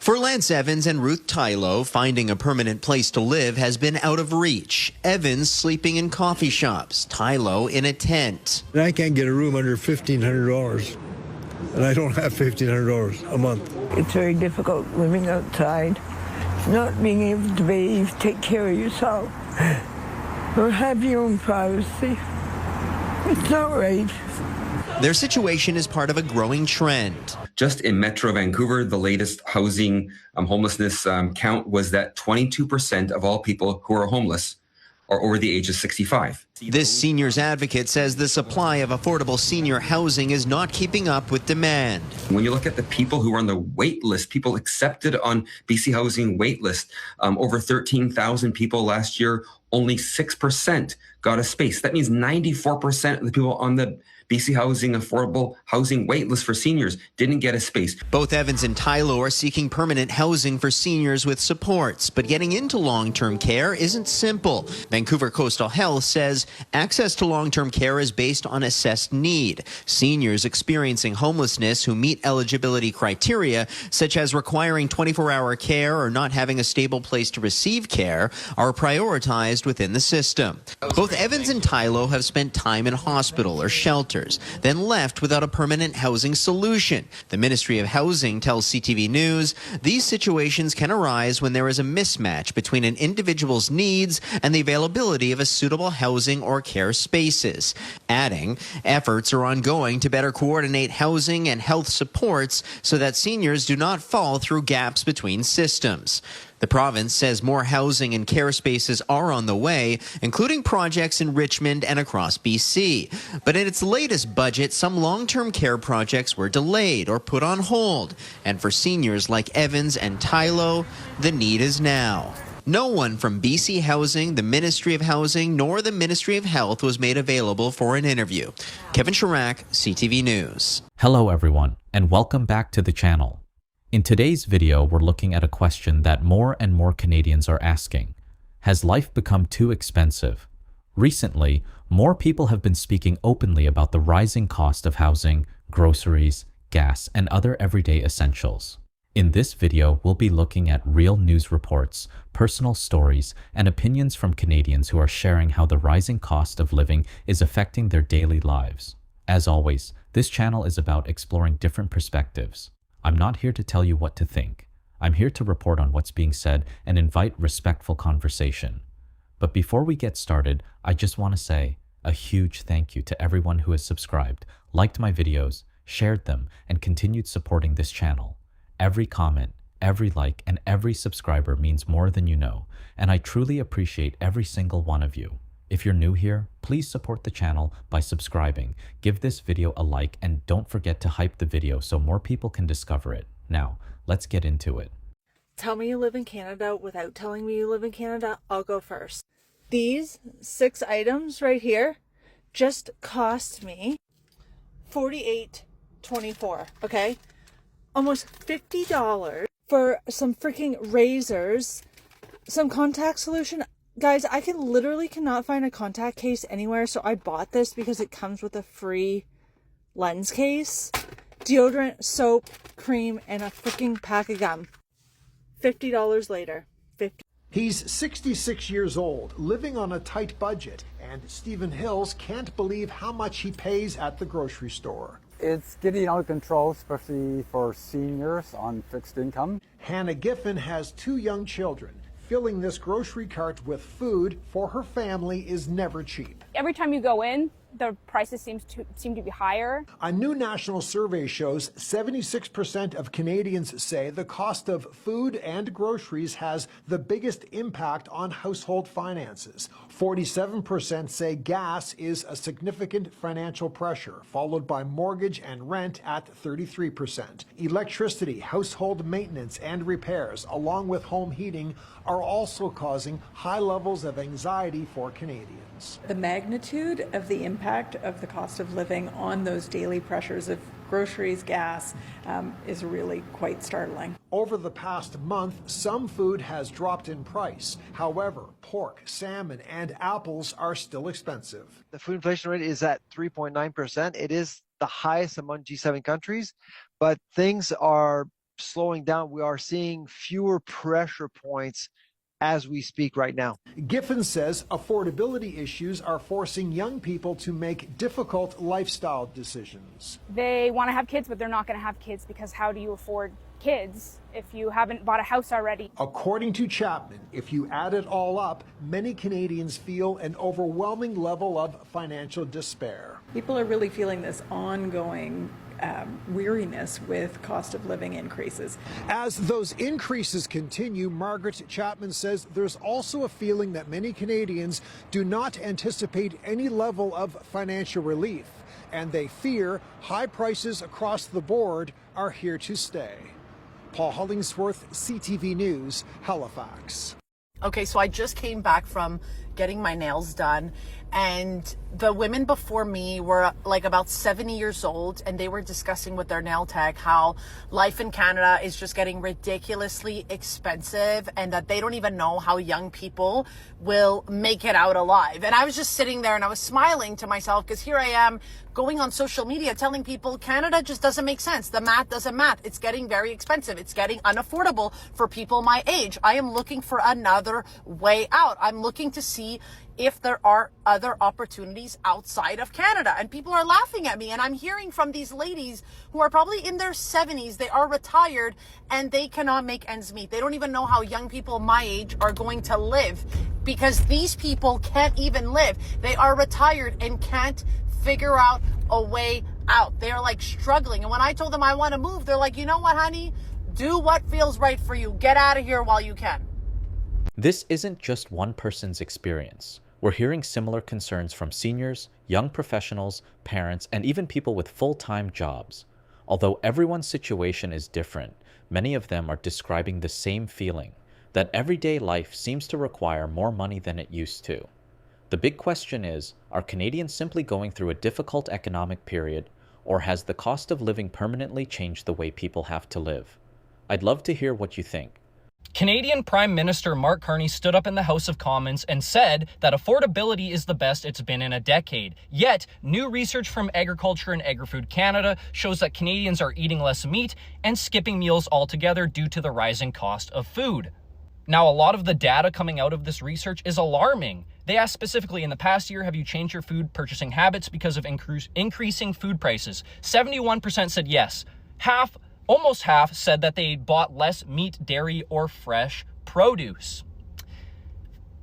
For Lance Evans and Ruth Tylo, finding a permanent place to live has been out of reach. Evans sleeping in coffee shops, Tylo in a tent. I can't get a room under $1,500, and I don't have $1,500 a month. It's very difficult living outside, not being able to bathe, take care of yourself, or have your own privacy. It's not right. Their situation is part of a growing trend. Just in Metro Vancouver, the latest housing homelessness count was that 22% of all people who are homeless are over the age of 65. This seniors advocate says the supply of affordable senior housing is not keeping up with demand. When you look at the people who are on the wait list, people accepted on BC Housing wait list, over 13,000 people last year, only 6% got a space. That means 94% of the people on the BC Housing affordable housing wait list for seniors didn't get a space. Both Evans and Tylo are seeking permanent housing for seniors with supports, but getting into long-term care isn't simple. Vancouver Coastal Health says access to long-term care is based on assessed need. Seniors experiencing homelessness who meet eligibility criteria, such as requiring 24-hour care or not having a stable place to receive care, are prioritized within the system. Both Evans and Tylo have spent time in hospital or shelters, then left without a permanent housing solution. The Ministry of Housing tells CTV News these situations can arise when there is a mismatch between an individual's needs and the availability of a suitable housing or care spaces. Adding, efforts are ongoing to better coordinate housing and health supports so that seniors do not fall through gaps between systems. The province says more housing and care spaces are on the way, including projects in Richmond and across BC. But in its latest budget, some long-term care projects were delayed or put on hold. And for seniors like Evans and Tylo, the need is now. No one from BC Housing, the Ministry of Housing, nor the Ministry of Health was made available for an interview. Kevin Chirac, CTV News. Hello everyone, and welcome back to the channel. In today's video, we're looking at a question that more and more Canadians are asking. Has life become too expensive? Recently, more people have been speaking openly about the rising cost of housing, groceries, gas, and other everyday essentials. In this video, we'll be looking at real news reports, personal stories, and opinions from Canadians who are sharing how the rising cost of living is affecting their daily lives. As always, this channel is about exploring different perspectives. I'm not here to tell you what to think. I'm here to report on what's being said and invite respectful conversation. But before we get started, I just want to say a huge thank you to everyone who has subscribed, liked my videos, shared them, and continued supporting this channel. Every comment, every like, and every subscriber means more than you know, and I truly appreciate every single one of you. If you're new here, please support the channel by subscribing, give this video a like, and don't forget to hype the video so more people can discover it. Now, let's get into it. Tell me you live in Canada without telling me you live in Canada. I'll go first. These 6 items right here just cost me $48.24, okay? Almost $50 for some freaking razors, some contact solution. Guys, I literally cannot find a contact case anywhere, so I bought this because it comes with a free lens case, deodorant, soap, cream, and a freaking pack of gum. $50 later. He's 66 years old, living on a tight budget, and Stephen Hills can't believe how much he pays at the grocery store. It's getting out of control, especially for seniors on fixed income. Hannah Giffen has 2 young children. Filling this grocery cart with food for her family is never cheap. Every time you go in, the prices seem to be higher. A new national survey shows 76% of Canadians say the cost of food and groceries has the biggest impact on household finances. 47% say gas is a significant financial pressure, followed by mortgage and rent at 33%. Electricity, household maintenance, and repairs, along with home heating, are also causing high levels of anxiety for Canadians. The magnitude of the impact of the cost of living on those daily pressures of groceries, gas, is really quite startling. Over the past month, some food has dropped in price. However, pork, salmon, and apples are still expensive. The food inflation rate is at 3.9%. It is the highest among G7 countries, but things are slowing down. We are seeing fewer pressure points as we speak right now. Giffen says affordability issues are forcing young people to make difficult lifestyle decisions. They want to have kids, but they're not going to have kids because how do you afford kids if you haven't bought a house already? According to Chapman, if you add it all up, many Canadians feel an overwhelming level of financial despair. People are really feeling this ongoing weariness with cost of living increases. As those increases continue, Margaret Chapman says there's also a feeling that many Canadians do not anticipate any level of financial relief, and they fear high prices across the board are here to stay. Paul Hollingsworth, CTV News, Halifax. Okay, so I just came back from getting my nails done, and the women before me were like about 70 years old, and they were discussing with their nail tech how life in Canada is just getting ridiculously expensive and that they don't even know how young people will make it out alive. And I was just sitting there and I was smiling to myself because here I am going on social media telling people Canada just doesn't make sense. The math doesn't math. It's getting very expensive. It's getting unaffordable for people my age. I am looking for another way out. I'm looking to see if there are other opportunities outside of Canada. And people are laughing at me. And I'm hearing from these ladies who are probably in their 70s. They are retired and they cannot make ends meet. They don't even know how young people my age are going to live because these people can't even live. They are retired and can't figure out a way out. They are like struggling. And when I told them I want to move, they're like, you know what, honey? Do what feels right for you. Get out of here while you can. This isn't just one person's experience. We're hearing similar concerns from seniors, young professionals, parents, and even people with full-time jobs. Although everyone's situation is different, many of them are describing the same feeling, that everyday life seems to require more money than it used to. The big question is, are Canadians simply going through a difficult economic period, or has the cost of living permanently changed the way people have to live? I'd love to hear what you think. Canadian Prime Minister Mark Carney stood up in the House of Commons and said that affordability is the best it's been in a decade. Yet, new research from Agriculture and Agri-Food Canada shows that Canadians are eating less meat and skipping meals altogether due to the rising cost of food. Now, a lot of the data coming out of this research is alarming. They asked specifically, in the past year, have you changed your food purchasing habits because of increasing food prices? 71% said yes. Almost half said that they bought less meat, dairy, or fresh produce.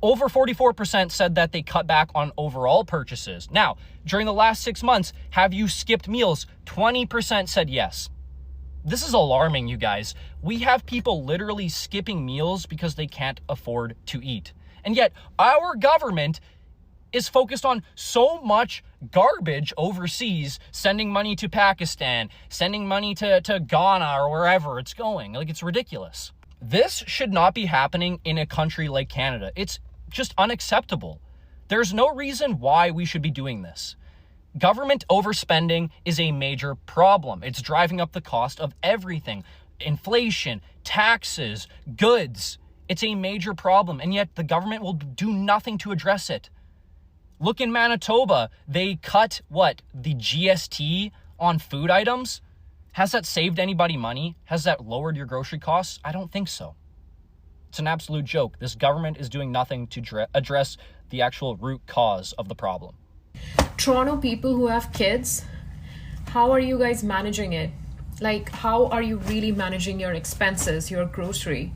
Over 44% said that they cut back on overall purchases. Now, during the last 6 months, have you skipped meals? 20% said yes. This is alarming, you guys. We have people literally skipping meals because they can't afford to eat. And yet, our government is focused on so much garbage overseas, sending money to Pakistan, sending money to Ghana or wherever it's going. Like, it's ridiculous. This should not be happening in a country like Canada. It's just unacceptable. There's no reason why we should be doing this. Government overspending is a major problem. It's driving up the cost of everything. Inflation, taxes, goods. It's a major problem, and yet the government will do nothing to address it. Look in Manitoba, they cut, the GST on food items? Has that saved anybody money? Has that lowered your grocery costs? I don't think so. It's an absolute joke. This government is doing nothing to address the actual root cause of the problem. Toronto people who have kids, how are you guys managing it? Like, how are you really managing your expenses, your grocery?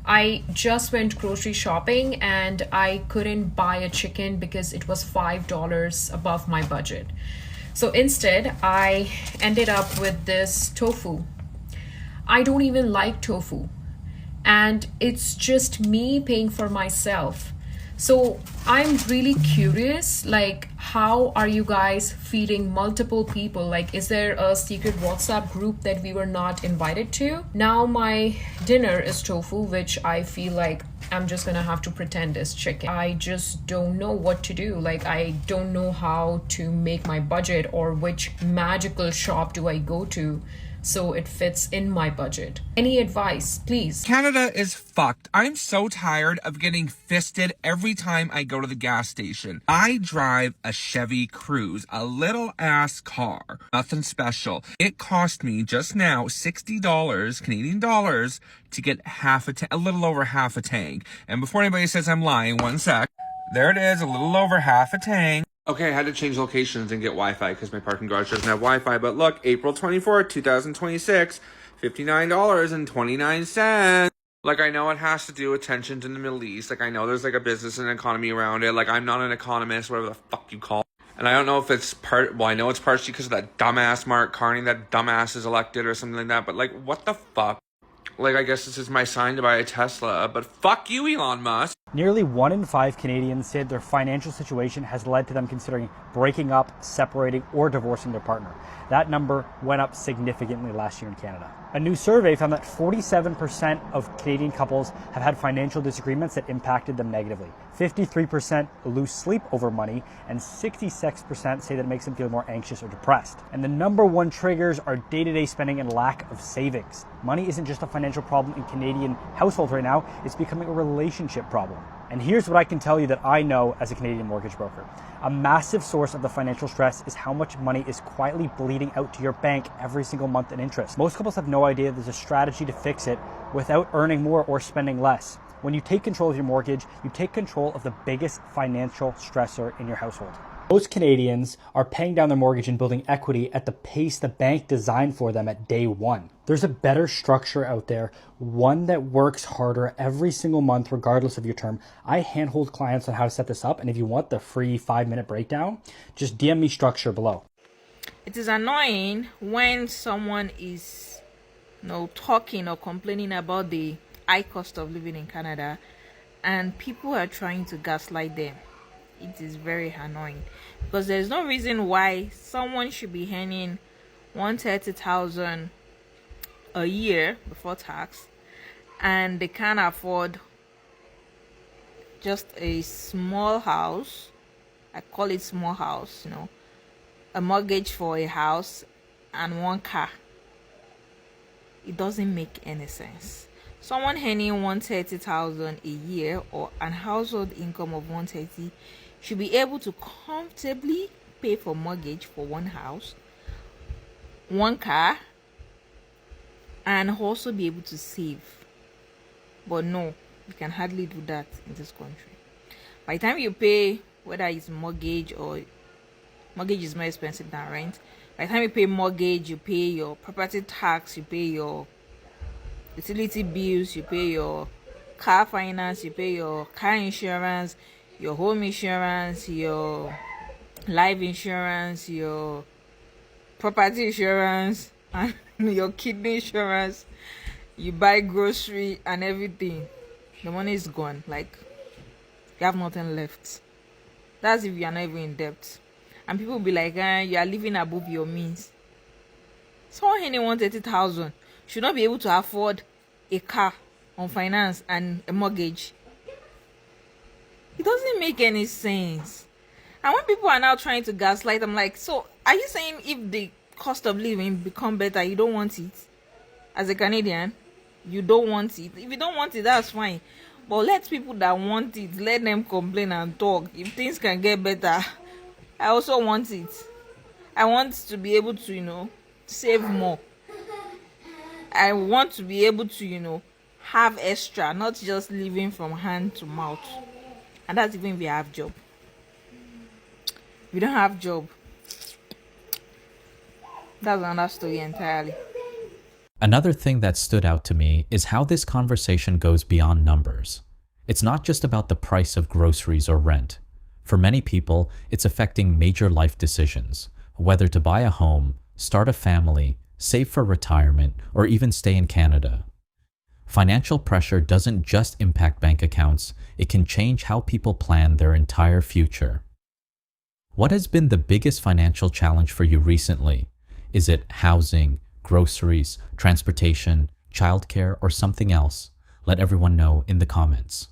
I just went grocery shopping and I couldn't buy a chicken because it was $5 above my budget. So instead, I ended up with this tofu. I don't even like tofu. And it's just me paying for myself. So I'm really curious, like, how are you guys feeding multiple people? Like, is there a secret WhatsApp group that we were not invited to? Now my dinner is tofu, which I feel like I'm just gonna have to pretend is chicken. I just don't know what to do. Like, I don't know how to make my budget or which magical shop do I go to so it fits in my budget. Any advice, please? Canada is fucked. I'm so tired of getting fisted every time I go to the gas station. I drive a Chevy Cruze, a little ass car. Nothing special. It cost me just now $60 Canadian dollars to get a little over half a tank. And before anybody says I'm lying, one sec. There it is, a little over half a tank. Okay, I had to change locations and get Wi-Fi because my parking garage doesn't have Wi-Fi. But look, April 24th, 2026, $59.29. Like, I know it has to do with tensions in the Middle East. Like, I know there's like a business and economy around it. Like, I'm not an economist, whatever the fuck you call it. And I don't know if it's I know it's partially because of that dumbass Mark Carney, that dumbass is elected or something like that. But like, what the fuck? Like, I guess this is my sign to buy a Tesla, but fuck you, Elon Musk. Nearly 1 in 5 Canadians said their financial situation has led to them considering breaking up, separating, or divorcing their partner. That number went up significantly last year in Canada. A new survey found that 47% of Canadian couples have had financial disagreements that impacted them negatively. 53% lose sleep over money, and 66% say that it makes them feel more anxious or depressed. And the number one triggers are day-to-day spending and lack of savings. Money isn't just a financial problem in Canadian households right now, it's becoming a relationship problem. And here's what I can tell you that I know as a Canadian mortgage broker. A massive source of the financial stress is how much money is quietly bleeding out to your bank every single month in interest. Most couples have no idea there's a strategy to fix it without earning more or spending less. When you take control of your mortgage, you take control of the biggest financial stressor in your household. Most Canadians are paying down their mortgage and building equity at the pace the bank designed for them at day one. There's a better structure out there, one that works harder every single month regardless of your term. I handhold clients on how to set this up, and if you want the free 5-minute breakdown, just DM me structure below. It is annoying when someone is talking or complaining about the high cost of living in Canada and people are trying to gaslight them. It is very annoying because there's no reason why someone should be earning $130,000 a year before tax and they can't afford just a small house. I call it small house, a mortgage for a house and one car. It doesn't make any sense. Someone earning $130,000 a year or an household income of $130,000 should be able to comfortably pay for mortgage for one house, one car, and also be able to save. But no, you can hardly do that in this country. By the time you pay, whether it's mortgage or mortgage is more expensive than rent. By the time you pay mortgage, you pay your property tax, you pay your utility bills, you pay your car finance, you pay your car insurance, your home insurance, your life insurance, your property insurance, and your kidney insurance. You buy grocery and everything. The money is gone. Like, you have nothing left. That's if you are not even in debt. And people will be like, you are living above your means. Someone earning $130,000 should not be able to afford a car on finance and a mortgage. It doesn't make any sense. And when people are now trying to gaslight, I'm like, so are you saying if the cost of living become better, you don't want it? As a Canadian, you don't want it. If you don't want it, that's fine. But let people that want it, let them complain and talk. If things can get better, I also want it. I want to be able to, save more. I want to be able to, have extra, not just living from hand to mouth. And that's even if you have job. If you don't have job, that's another story entirely. Another thing that stood out to me is how this conversation goes beyond numbers. It's not just about the price of groceries or rent. For many people, it's affecting major life decisions, whether to buy a home, start a family, save for retirement, or even stay in Canada. Financial pressure doesn't just impact bank accounts, it can change how people plan their entire future. What has been the biggest financial challenge for you recently? Is it housing, groceries, transportation, childcare, or something else? Let everyone know in the comments.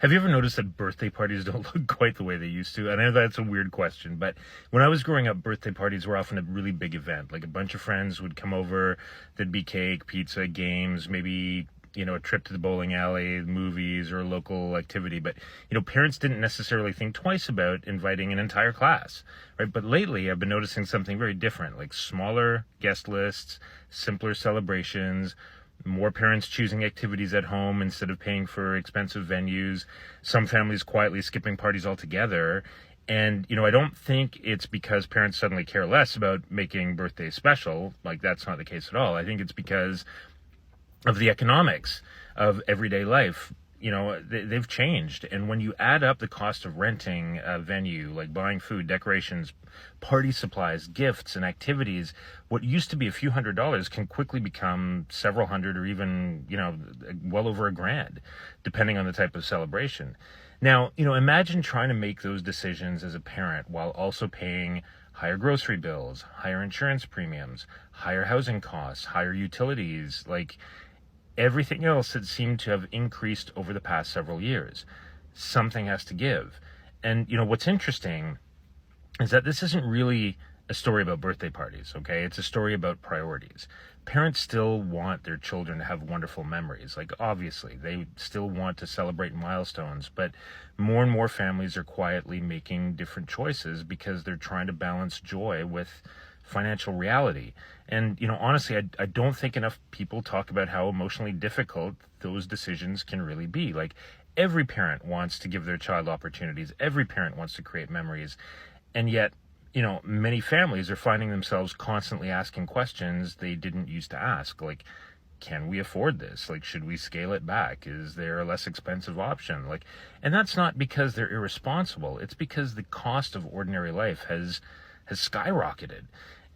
Have you ever noticed that birthday parties don't look quite the way they used to? I know that's a weird question, but when I was growing up, birthday parties were often a really big event. Like a bunch of friends would come over, there'd be cake, pizza, games, maybe, you know, a trip to the bowling alley, movies, or a local activity. But, you know, parents didn't necessarily think twice about inviting an entire class, right? But lately, I've been noticing something very different, like smaller guest lists, simpler celebrations, more parents choosing activities at home instead of paying for expensive venues, some families quietly skipping parties altogether. And, you know, I don't think it's because parents suddenly care less about making birthdays special. Like, that's not the case at all. I think it's because of the economics of everyday life. You know, they've changed. And when you add up the cost of renting a venue, like buying food, decorations, party supplies, gifts, and activities, what used to be a few $100s can quickly become several hundred or even, you know, well over $1,000, depending on the type of celebration. Now, you know, imagine trying to make those decisions as a parent while also paying higher grocery bills, higher insurance premiums, higher housing costs, higher utilities, like everything else that seemed to have increased over the past several years. Something has to give. And, you know, what's interesting is that this isn't really a story about birthday parties, okay? It's a story about priorities. Parents still want their children to have wonderful memories. Like, obviously, they still want to celebrate milestones, but more and more families are quietly making different choices because they're trying to balance joy with financial reality. And, you know, honestly, I don't think enough people talk about how emotionally difficult those decisions can really be. Like, every parent wants to give their child opportunities. Every parent wants to create memories. And yet, you know, many families are finding themselves constantly asking questions they didn't used to ask. Like, can we afford this? Like, should we scale it back? Is there a less expensive option? Like, and that's not because they're irresponsible. It's because the cost of ordinary life has skyrocketed.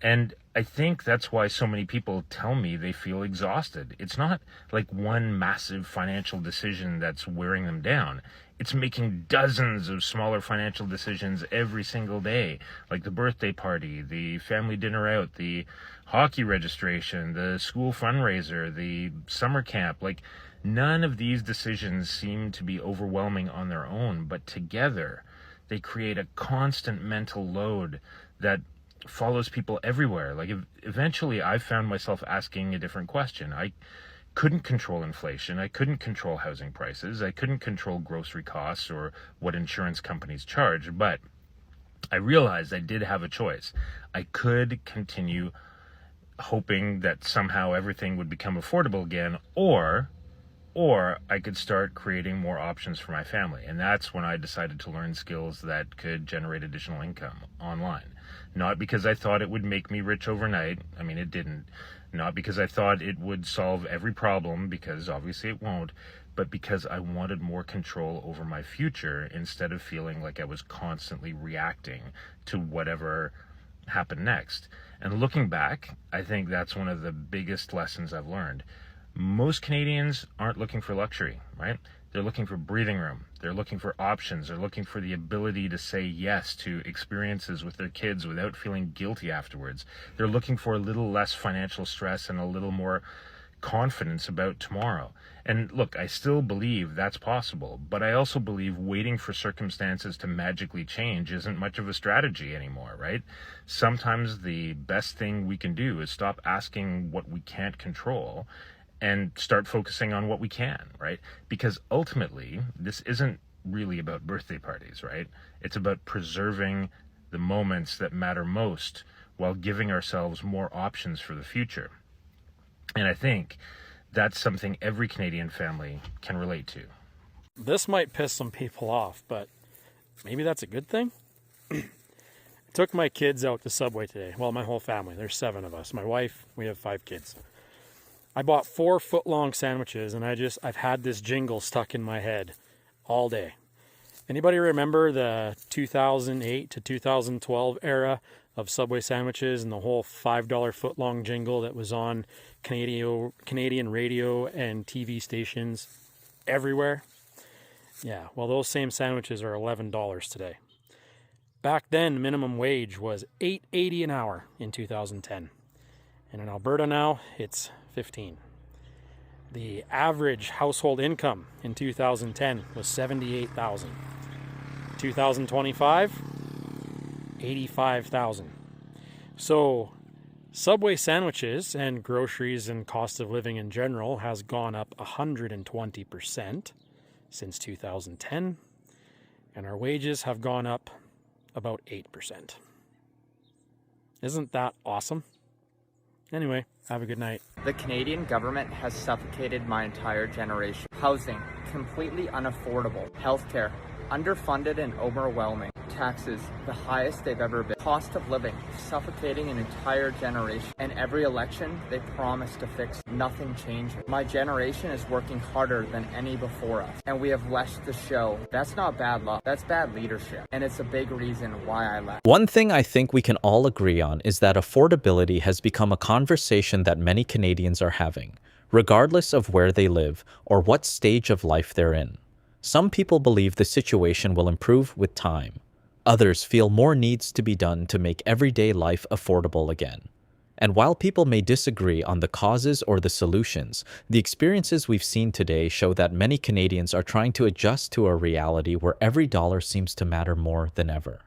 And I think that's why so many people tell me they feel exhausted. It's not like one massive financial decision that's wearing them down. It's making dozens of smaller financial decisions every single day, like the birthday party, the family dinner out, the hockey registration, the school fundraiser, the summer camp. Like, none of these decisions seem to be overwhelming on their own, but together they create a constant mental load that follows people everywhere. Like, eventually I found myself asking a different question. I couldn't control inflation. I couldn't control housing prices. I couldn't control grocery costs or what insurance companies charge, but I realized I did have a choice. I could continue hoping that somehow everything would become affordable again, or I could start creating more options for my family. And that's when I decided to learn skills that could generate additional income online. Not because I thought it would make me rich overnight. I mean, it didn't. Not because I thought it would solve every problem, because obviously it won't, but because I wanted more control over my future instead of feeling like I was constantly reacting to whatever happened next. And looking back, I think that's one of the biggest lessons I've learned. Most Canadians aren't looking for luxury, right? They're looking for breathing room. They're looking for options. They're looking for the ability to say yes to experiences with their kids without feeling guilty afterwards. They're looking for a little less financial stress and a little more confidence about tomorrow. And look, I still believe that's possible, but I also believe waiting for circumstances to magically change isn't much of a strategy anymore, right? Sometimes the best thing we can do is stop asking what we can't control and start focusing on what we can, right? Because ultimately, this isn't really about birthday parties, right? It's about preserving the moments that matter most while giving ourselves more options for the future. And I think that's something every Canadian family can relate to. This might piss some people off, but maybe that's a good thing. I took my kids out to Subway today. Well, my whole family. There's 7 of us. My wife, we have 5 kids. I bought 4 foot-long sandwiches, and I've had this jingle stuck in my head all day. Anybody remember the 2008 to 2012 era of Subway sandwiches and the whole $5 foot-long jingle that was on Canadian radio and TV stations everywhere? Yeah, well, those same sandwiches are $11 today. Back then, minimum wage was $8.80 an hour in 2010. And in Alberta now, it's 15. The average household income in 2010 was $78,000. 2025, $85,000. So Subway sandwiches and groceries and cost of living in general has gone up 120% since 2010, and our wages have gone up about 8%. Isn't that awesome? Anyway, have a good night. The Canadian government has suffocated my entire generation. Housing, completely unaffordable. Healthcare, underfunded and overwhelming. Taxes, the highest they've ever been. Cost of living, suffocating an entire generation. And every election, they promise to fix. Nothing changes. My generation is working harder than any before us. And we have less to show. That's not bad luck. That's bad leadership. And it's a big reason why I left. One thing I think we can all agree on is that affordability has become a conversation that many Canadians are having, regardless of where they live or what stage of life they're in. Some people believe the situation will improve with time. Others feel more needs to be done to make everyday life affordable again. And while people may disagree on the causes or the solutions, the experiences we've seen today show that many Canadians are trying to adjust to a reality where every dollar seems to matter more than ever.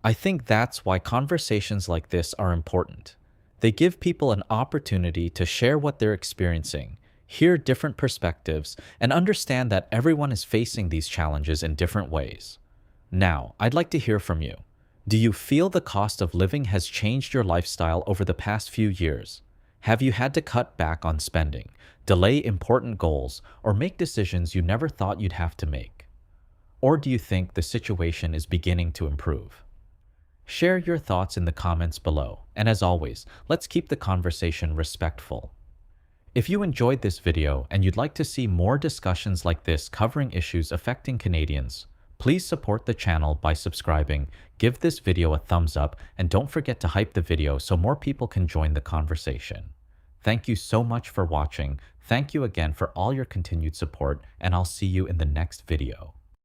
I think that's why conversations like this are important. They give people an opportunity to share what they're experiencing, hear different perspectives, and understand that everyone is facing these challenges in different ways. Now, I'd like to hear from you. Do you feel the cost of living has changed your lifestyle over the past few years? Have you had to cut back on spending, delay important goals, or make decisions you never thought you'd have to make? Or do you think the situation is beginning to improve? Share your thoughts in the comments below, and as always, let's keep the conversation respectful. If you enjoyed this video and you'd like to see more discussions like this covering issues affecting Canadians, please support the channel by subscribing, give this video a thumbs up, and don't forget to hype the video so more people can join the conversation. Thank you so much for watching. Thank you again for all your continued support, and I'll see you in the next video.